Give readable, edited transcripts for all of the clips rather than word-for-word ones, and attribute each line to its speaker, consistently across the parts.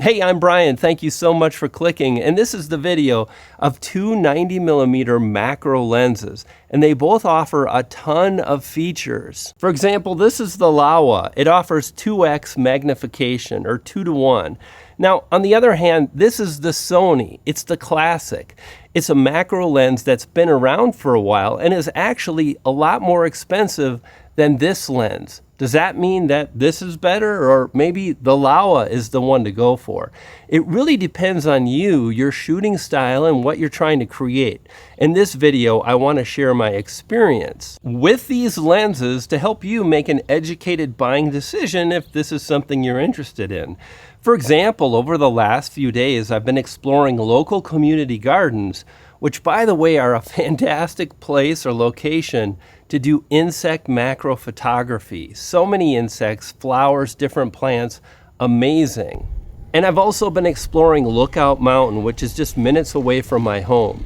Speaker 1: Hey, I'm Brian. Thank you so much for clicking. And this is the video of two 90mm macro lenses. And they both offer a ton of features. For example, this is the Laowa. It offers 2x magnification, or 2:1. Now, on the other hand, this is the Sony. It's the classic. It's a macro lens that's been around for a while and is actually a lot more expensive than this lens. Does that mean that this is better, or maybe the Laowa is the one to go for? It really depends on you, your shooting style, and what you're trying to create. In this video, I want to share my experience with these lenses to help you make an educated buying decision if this is something you're interested in. For example, over the last few days, I've been exploring local community gardens, which, by the way, are a fantastic place or location to do insect macro photography. So many insects, flowers, different plants, amazing. And I've also been exploring Lookout Mountain, which is just minutes away from my home.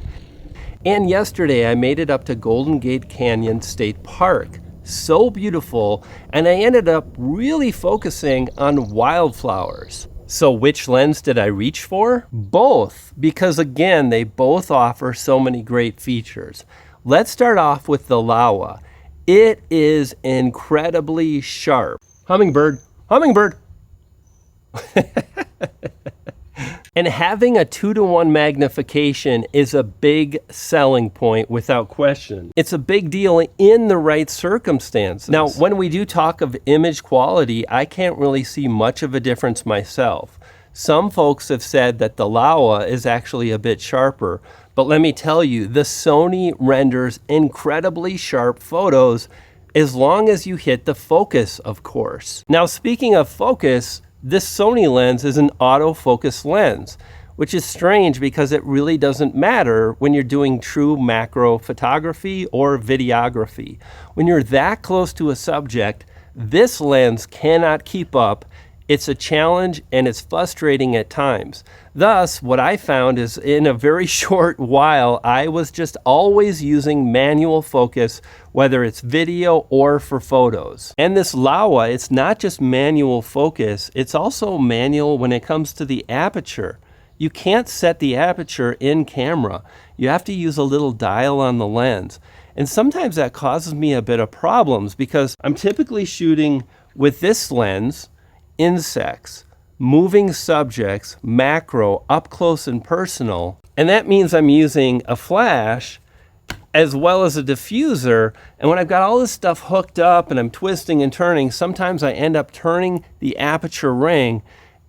Speaker 1: And yesterday I made it up to Golden Gate Canyon State Park. So beautiful, and I ended up really focusing on wildflowers. So which lens did I reach for? Both, because again, they both offer so many great features. Let's start off with the Laowa. It is incredibly sharp. Hummingbird, hummingbird. And having a 2:1 magnification is a big selling point without question. It's a big deal in the right circumstances. Now, when we do talk of image quality, I can't really see much of a difference myself. Some folks have said that the Laowa is actually a bit sharper, but let me tell you, the Sony renders incredibly sharp photos as long as you hit the focus, of course. Now, speaking of focus, this Sony lens is an autofocus lens, which is strange because it really doesn't matter when you're doing true macro photography or videography. When you're that close to a subject, this lens cannot keep up. It's a challenge and it's frustrating at times. Thus, what I found is in a very short while, I was just always using manual focus, whether it's video or for photos. And this Laowa, it's not just manual focus, it's also manual when it comes to the aperture. You can't set the aperture in camera. You have to use a little dial on the lens. And sometimes that causes me a bit of problems because I'm typically shooting with this lens, insects, moving subjects, macro, up close and personal. And that means I'm using a flash as well as a diffuser. And when I've got all this stuff hooked up and I'm twisting and turning, sometimes I end up turning the aperture ring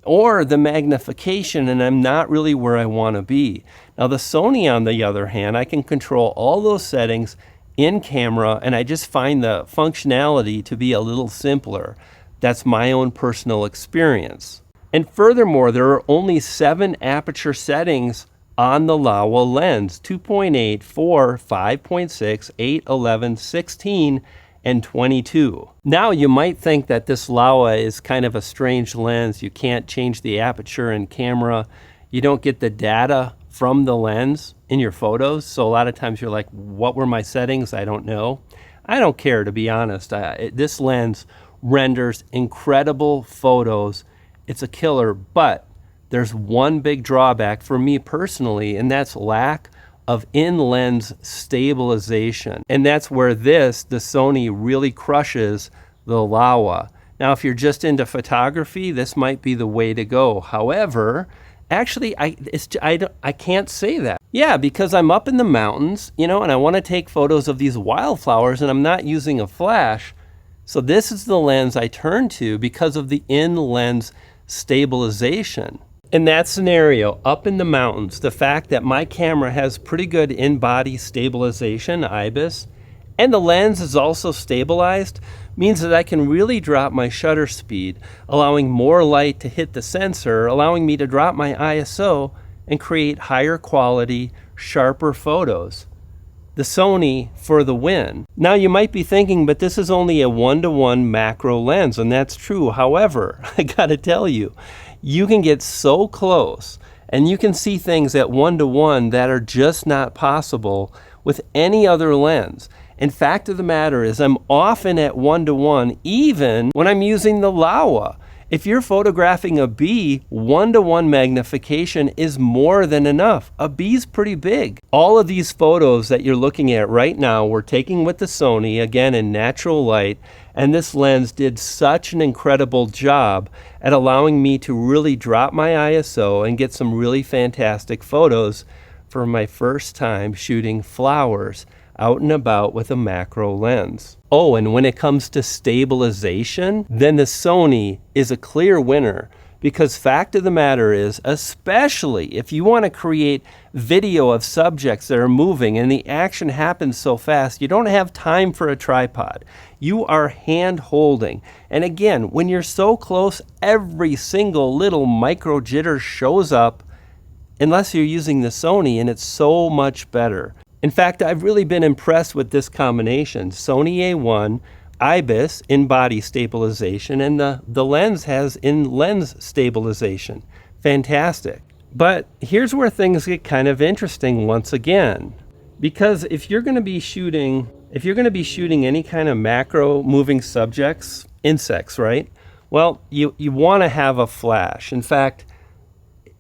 Speaker 1: or the magnification, and I'm not really where I want to be. Now the Sony, on the other hand, I can control all those settings in camera, and I just find the functionality to be a little simpler. That's my own personal experience. And furthermore, there are only 7 aperture settings on the Laowa lens: 2.8, 4, 5.6, 8, 11, 16, and 22. Now you might think that this Laowa is kind of a strange lens. You can't change the aperture in camera. You don't get the data from the lens in your photos. So a lot of times you're like, what were my settings? I don't know. I don't care, to be honest. This lens renders incredible photos. It's a killer, but there's one big drawback for me personally, and that's lack of in-lens stabilization. And that's where the Sony really crushes the Laowa. Now, if you're just into photography, this might be the way to go. However, actually, I can't say that. Yeah, because I'm up in the mountains, and I want to take photos of these wildflowers, and I'm not using a flash. So this is the lens I turn to because of the in-lens stabilization. In that scenario, up in the mountains, the fact that my camera has pretty good in-body stabilization, IBIS, and the lens is also stabilized, means that I can really drop my shutter speed, allowing more light to hit the sensor, allowing me to drop my ISO and create higher quality, sharper photos. The Sony for the win. Now you might be thinking, but this is only a 1:1 macro lens, and that's true. However, I gotta tell you, you can get so close and you can see things at 1:1 that are just not possible with any other lens. And fact of the matter is, I'm often at 1:1 even when I'm using the Laowa. If you're photographing a bee, 1-to-1 magnification is more than enough. A bee's pretty big. All of these photos that you're looking at right now were taken with the Sony, again in natural light, and this lens did such an incredible job at allowing me to really drop my ISO and get some really fantastic photos for my first time shooting flowers out and about with a macro lens. Oh, and when it comes to stabilization, then the Sony is a clear winner, because fact of the matter is, especially if you want to create video of subjects that are moving and the action happens so fast, you don't have time for a tripod. You are hand holding. And again, when you're so close, every single little micro jitter shows up, unless you're using the Sony, and it's so much better. In fact, I've really been impressed with this combination. Sony A1, IBIS in body stabilization, and the lens has in lens stabilization. Fantastic. But here's where things get kind of interesting once again. Because if you're going to be shooting any kind of macro moving subjects, insects, right? Well, you want to have a flash. In fact,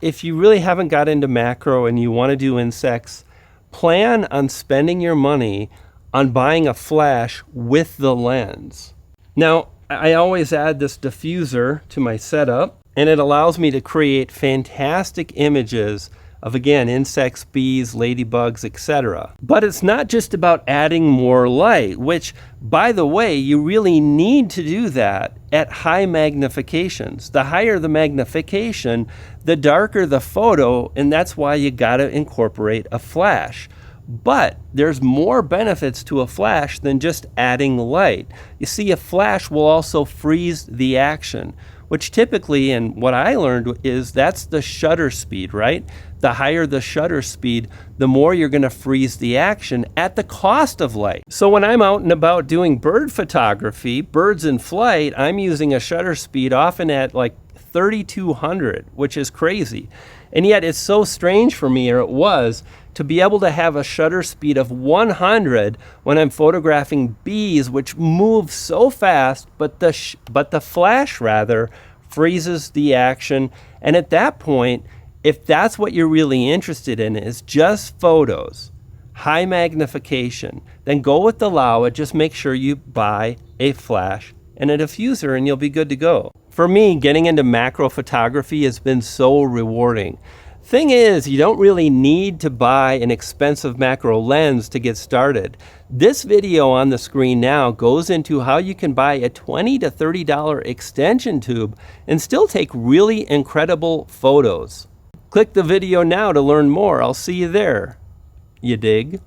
Speaker 1: if you really haven't got into macro and you want to do insects, plan on spending your money on buying a flash with the lens. Now, I always add this diffuser to my setup, and it allows me to create fantastic images of, again, insects, bees, ladybugs, etc. But it's not just about adding more light, which, by the way, you really need to do that at high magnifications. The higher the magnification, the darker the photo, and that's why you gotta incorporate a flash. But there's more benefits to a flash than just adding light. You see, a flash will also freeze the action, which typically, and what I learned is that's the shutter speed, right? The higher the shutter speed, the more you're going to freeze the action at the cost of light. So when I'm out and about doing bird photography, birds in flight, I'm using a shutter speed often at like 3200, which is crazy. And yet it's so strange for me, or it was, to be able to have a shutter speed of 100 when I'm photographing bees, which move so fast, but the flash rather freezes the action. And at that point, if that's what you're really interested in, is just photos, high magnification, then go with the Laowa. Just make sure you buy a flash and a diffuser and you'll be good to go. For me, getting into macro photography has been so rewarding. Thing is, you don't really need to buy an expensive macro lens to get started. This video on the screen now goes into how you can buy a $20 to $30 extension tube and still take really incredible photos. Click the video now to learn more. I'll see you there. You dig?